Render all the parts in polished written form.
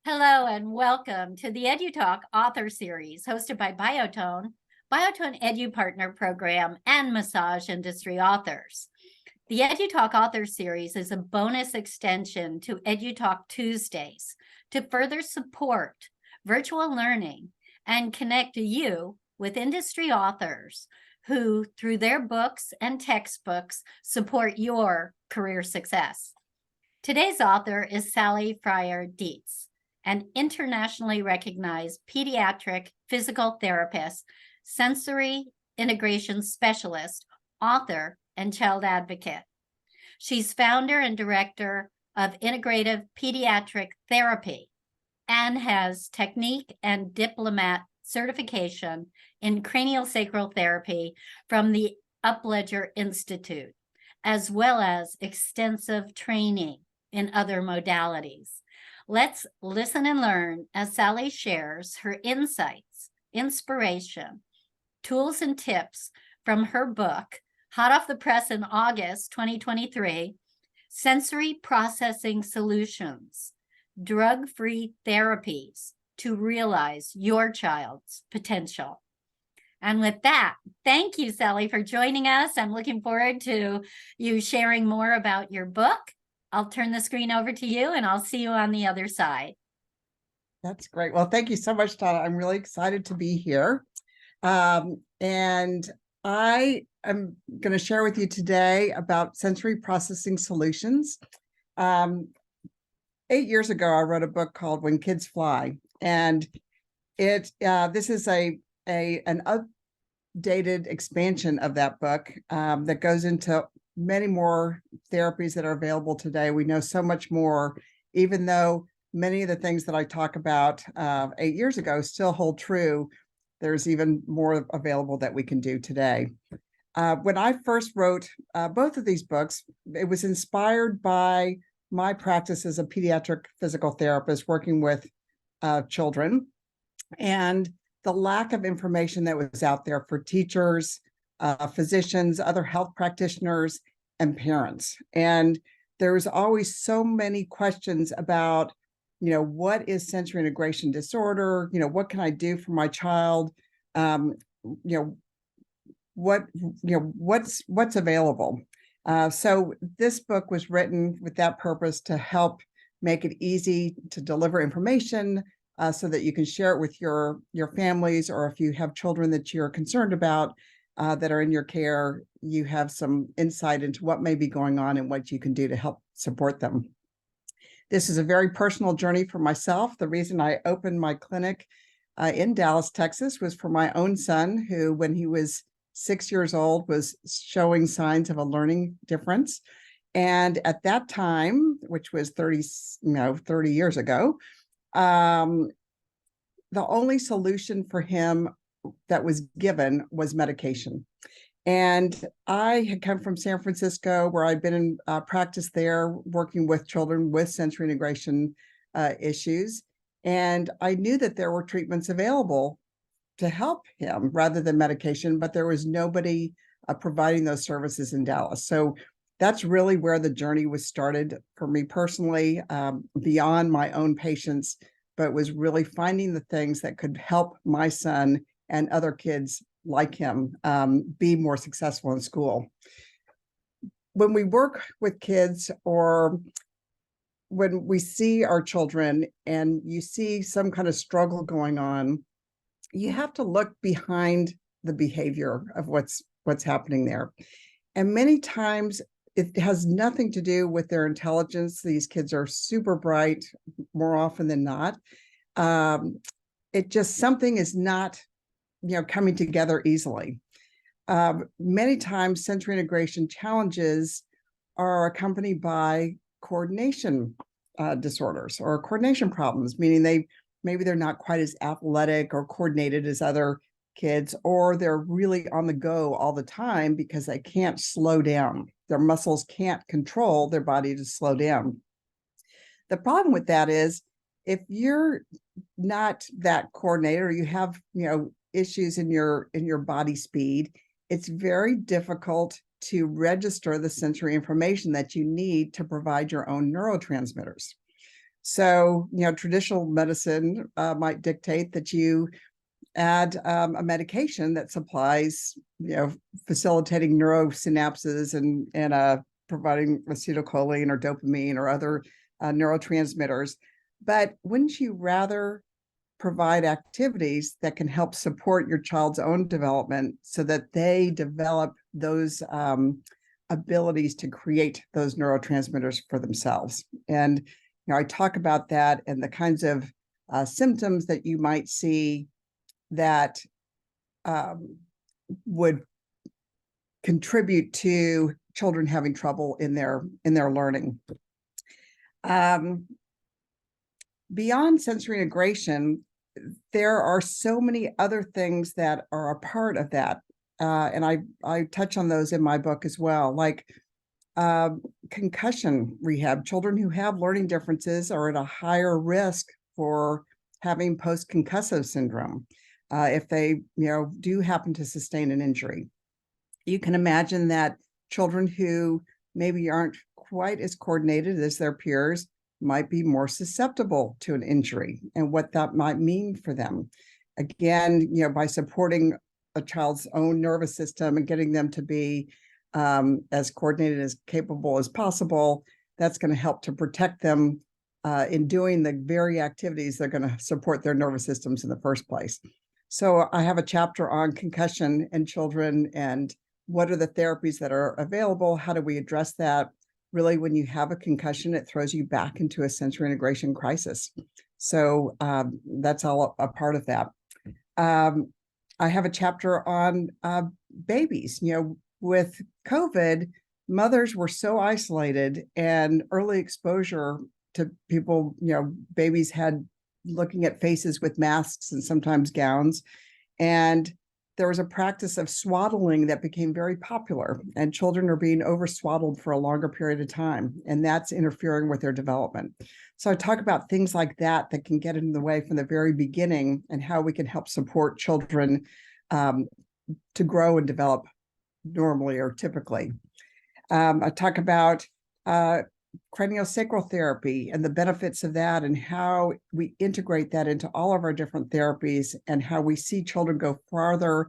Hello and welcome to the EduTalk author series hosted by Biotone Edu Partner Program, and massage industry authors. The EduTalk author series is a bonus extension to EduTalk Tuesdays to further support virtual learning and connect you with industry authors who, through their books and textbooks, support your career success. Today's author is Sally Fryer-Dietz, an internationally recognized pediatric physical therapist, sensory integration specialist, author, and child advocate. She's founder and director of Integrative Pediatric Therapy and has technique and diplomat certification in craniosacral therapy from the Upledger Institute, as well as extensive training in other modalities. Let's listen and learn as Sally shares her insights, inspiration, tools, and tips from her book, hot off the press in August 2023, Sensory Processing Solutions, Drug-Free Therapies to Realize Your Child's Potential. And with that, thank you, Sally, for joining us. I'm looking forward to you sharing more about your book. I'll turn the screen over to you and I'll see you on the other side. That's great. Well, thank you so much, Donna. I'm really excited to be here. And I am going to share with you today about sensory processing solutions. 8 years ago, I wrote a book called When Kids Fly. And this is an updated expansion of that book that goes into many more therapies that are available today. We know so much more, even though many of the things that I talk about 8 years ago still hold true. There's even more available that we can do today. When I first wrote both of these books, it was inspired by my practice as a pediatric physical therapist working with children, and the lack of information that was out there for teachers, physicians, other health practitioners, and parents. And there's always so many questions about, what is sensory integration disorder? What can I do for my child? What's available? So this book was written with that purpose, to help make it easy to deliver information so that you can share it with your families, or if you have children that you're concerned about that are in your care, you have some insight into what may be going on and what you can do to help support them. This is a very personal journey for myself. The reason I opened my clinic in Dallas, Texas, was for my own son, who, when he was 6 years old, was showing signs of a learning difference. And at that time, which was 30 years ago, the only solution for him that was given was medication. And I had come from San Francisco, where I'd been in practice there, working with children with sensory integration issues. And I knew that there were treatments available to help him rather than medication, but there was nobody providing those services in Dallas. So that's really where the journey was started for me personally, beyond my own patients, but was really finding the things that could help my son and other kids like him be more successful in school. When we work with kids, or when we see our children and you see some kind of struggle going on, you have to look behind the behavior of what's happening there. And many times it has nothing to do with their intelligence. These kids are super bright more often than not. It just, something is not coming together easily. Many times sensory integration challenges are accompanied by coordination disorders or coordination problems, meaning maybe they're not quite as athletic or coordinated as other kids, or they're really on the go all the time because they can't slow down. Their muscles can't control their body to slow down. The problem with that is, if you're not that coordinated, or you have issues in your body speed, it's very difficult to register the sensory information that you need to provide your own neurotransmitters. So, traditional medicine might dictate that you add a medication that supplies, facilitating neurosynapses and providing acetylcholine or dopamine or other neurotransmitters. But wouldn't you rather provide activities that can help support your child's own development so that they develop those abilities to create those neurotransmitters for themselves? And I talk about that and the kinds of symptoms that you might see that would contribute to children having trouble in their learning. Beyond sensory integration, there are so many other things that are a part of that. And I touch on those in my book as well, like concussion rehab. Children who have learning differences are at a higher risk for having post-concussive syndrome if they do happen to sustain an injury. You can imagine that children who maybe aren't quite as coordinated as their peers might be more susceptible to an injury and what that might mean for them. Again, by supporting a child's own nervous system and getting them to be as coordinated, as capable as possible, that's going to help to protect them in doing the very activities that are going to support their nervous systems in the first place. So I have a chapter on concussion in children and what are the therapies that are available? How do we address that? Really, when you have a concussion, it throws you back into a sensory integration crisis. So that's all a part of that. I have a chapter on babies. With COVID, mothers were so isolated, and early exposure to people, babies had looking at faces with masks and sometimes gowns. And there was a practice of swaddling that became very popular, and children are being over swaddled for a longer period of time, and that's interfering with their development. So I talk about things like that that can get in the way from the very beginning and how we can help support children to grow and develop normally or typically. I talk about craniosacral therapy and the benefits of that and how we integrate that into all of our different therapies and how we see children go farther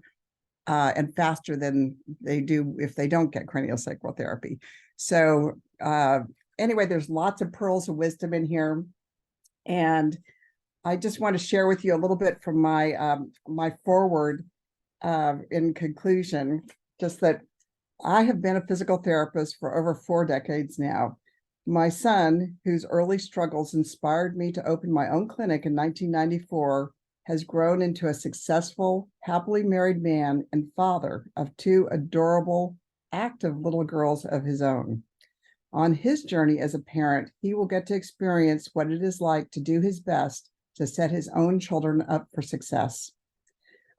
and faster than they do if they don't get craniosacral therapy. So anyway, there's lots of pearls of wisdom in here. And I just want to share with you a little bit from my my foreword in conclusion, just that I have been a physical therapist for over 4 decades now. My son, whose early struggles inspired me to open my own clinic in 1994, has grown into a successful, happily married man and father of 2 adorable, active little girls of his own. On his journey as a parent, he will get to experience what it is like to do his best to set his own children up for success.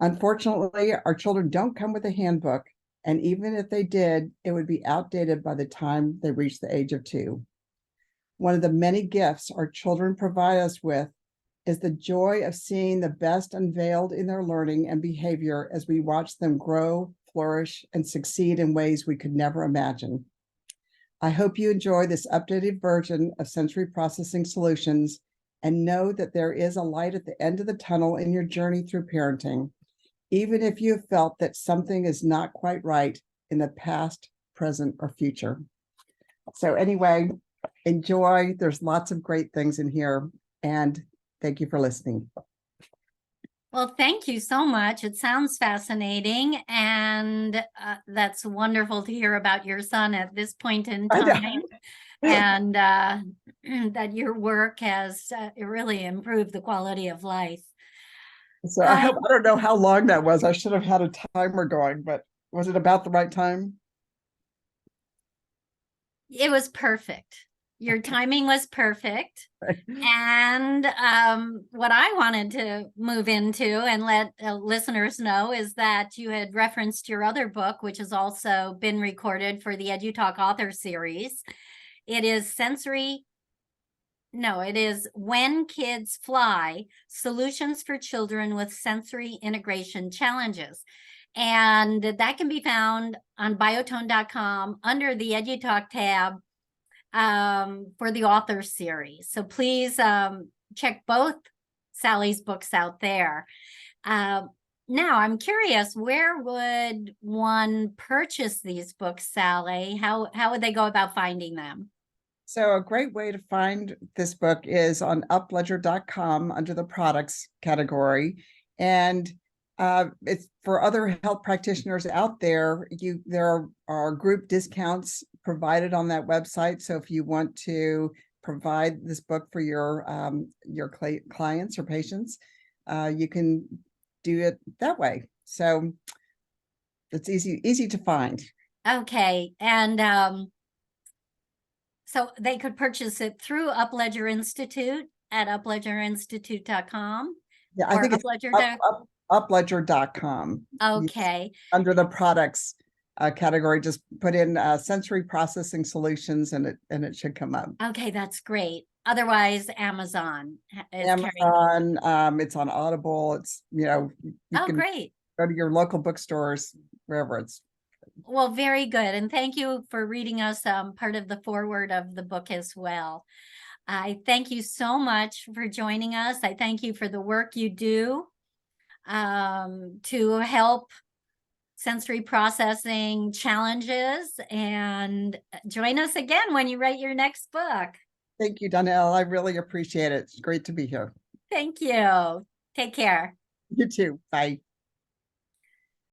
Unfortunately, our children don't come with a handbook, and even if they did, it would be outdated by the time they reach the age of 2. One of the many gifts our children provide us with is the joy of seeing the best unveiled in their learning and behavior as we watch them grow, flourish, and succeed in ways we could never imagine. I hope you enjoy this updated version of Sensory Processing Solutions and know that there is a light at the end of the tunnel in your journey through parenting, even if you have felt that something is not quite right in the past, present, or future. So anyway, enjoy. There's lots of great things in here, and thank you for listening. Well, thank you so much. It sounds fascinating, and that's wonderful to hear about your son at this point in time, and that your work has really improved the quality of life. So I don't know how long that was. I should have had a timer going, but was it about the right time? It was perfect. Your timing was perfect. And what I wanted to move into and let listeners know is that you had referenced your other book, which has also been recorded for the EduTalk author series. It is When Kids Fly, Solutions for Children with Sensory Integration Challenges. And that can be found on biotone.com under the EduTalk tab. for the author series. So please check both Sally's books out there. Now I'm curious, where would one purchase these books, Sally? How would they go about finding them? So a great way to find this book is on upledger.com under the products category. And it's for other health practitioners out there. There are group discounts provided on that website. So if you want to provide this book for your clients or patients, you can do it that way. So it's easy to find. Okay. And so they could purchase it through Upledger Institute at upledgerinstitute.com Yeah, I or think it's Upledger. upledger.com. Okay. Under the products category, just put in sensory processing solutions and it should come up. Okay, that's great. Otherwise, Amazon is carrying. Amazon, it's on Audible. It's, you Oh, can great. go to your local bookstores, wherever it's. Well, very good. And thank you for reading us part of the foreword of the book as well. I thank you so much for joining us. I thank you for the work you do to help sensory processing challenges, and join us again when you write your next book. Thank you, Donnell. I really appreciate it. It's great to be here. Thank you. Take care. You too. Bye.